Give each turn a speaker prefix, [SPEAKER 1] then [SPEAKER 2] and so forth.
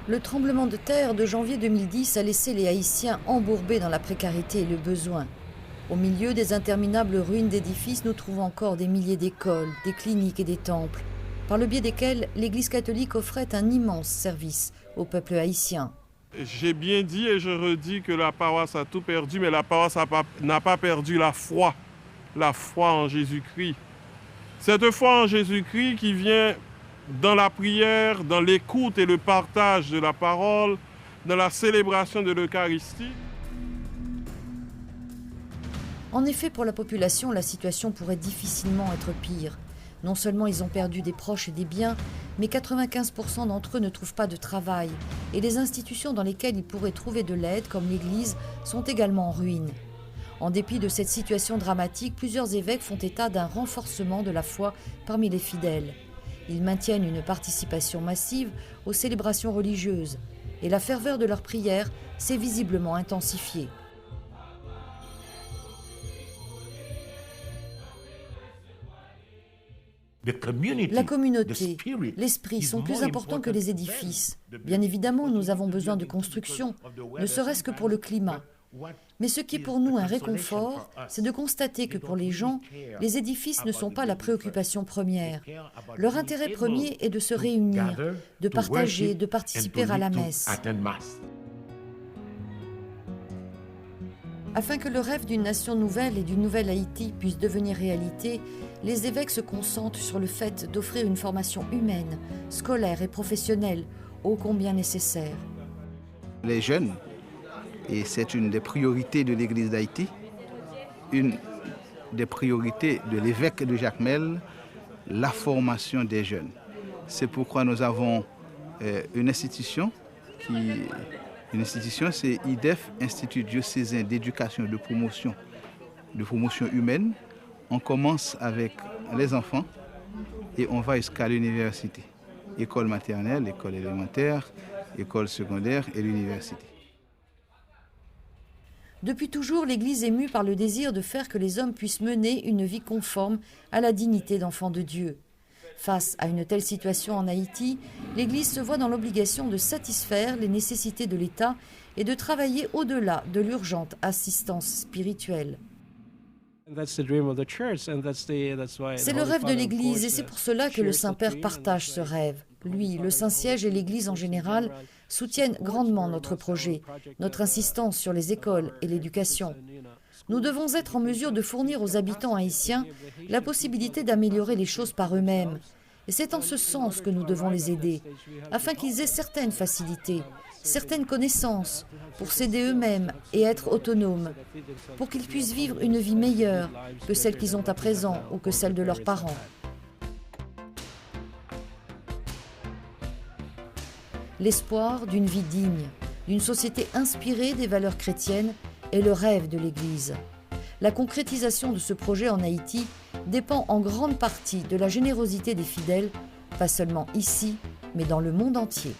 [SPEAKER 1] Le tremblement de terre de janvier 2010 a laissé les Haïtiens embourbés dans la précarité et le besoin. Au milieu des interminables ruines d'édifices, nous trouvons encore des milliers d'écoles, des cliniques et des temples, par le biais desquels l'Église catholique offrait un immense service au peuple haïtien.
[SPEAKER 2] J'ai bien dit et je redis que la paroisse a tout perdu, mais la paroisse n'a pas perdu la foi en Jésus-Christ. Cette foi en Jésus-Christ qui vient dans la prière, dans l'écoute et le partage de la parole, dans la célébration de l'Eucharistie.
[SPEAKER 1] En effet, pour la population, la situation pourrait difficilement être pire. Non seulement ils ont perdu des proches et des biens, mais 95% d'entre eux ne trouvent pas de travail. Et les institutions dans lesquelles ils pourraient trouver de l'aide, comme l'Église, sont également en ruine. En dépit de cette situation dramatique, plusieurs évêques font état d'un renforcement de la foi parmi les fidèles. Ils maintiennent une participation massive aux célébrations religieuses et la ferveur de leurs prières s'est visiblement intensifiée. La communauté, l'esprit sont plus importants que les édifices. Bien évidemment, nous avons besoin de construction, ne serait-ce que pour le climat. Mais ce qui est pour nous un réconfort, c'est de constater que pour les gens, les édifices ne sont pas la préoccupation première. Leur intérêt premier est de se réunir, de partager, de participer à la messe. Afin que le rêve d'une nation nouvelle et d'une nouvelle Haïti puisse devenir réalité, les évêques se concentrent sur le fait d'offrir une formation humaine, scolaire et professionnelle, ô combien nécessaire.
[SPEAKER 3] Les jeunes, et c'est une des priorités de l'Église d'Haïti, une des priorités de l'évêque de Jacmel, la formation des jeunes. C'est pourquoi nous avons une institution, c'est IDEF, Institut diocésain d'éducation et de promotion humaine. On commence avec les enfants et on va jusqu'à l'université. École maternelle, école élémentaire, école secondaire et l'université.
[SPEAKER 1] Depuis toujours, l'Église est mue par le désir de faire que les hommes puissent mener une vie conforme à la dignité d'enfants de Dieu. Face à une telle situation en Haïti, l'Église se voit dans l'obligation de satisfaire les nécessités de l'État et de travailler au-delà de l'urgente assistance spirituelle. C'est le rêve de l'Église et c'est pour cela que le Saint-Père partage ce rêve. Lui, le Saint-Siège et l'Église en général soutiennent grandement notre projet, notre insistance sur les écoles et l'éducation. Nous devons être en mesure de fournir aux habitants haïtiens la possibilité d'améliorer les choses par eux-mêmes. Et c'est en ce sens que nous devons les aider, afin qu'ils aient certaines facilités, certaines connaissances, pour s'aider eux-mêmes et être autonomes, pour qu'ils puissent vivre une vie meilleure que celle qu'ils ont à présent ou que celle de leurs parents. L'espoir d'une vie digne, d'une société inspirée des valeurs chrétiennes est le rêve de l'Église. La concrétisation de ce projet en Haïti dépend en grande partie de la générosité des fidèles, pas seulement ici, mais dans le monde entier.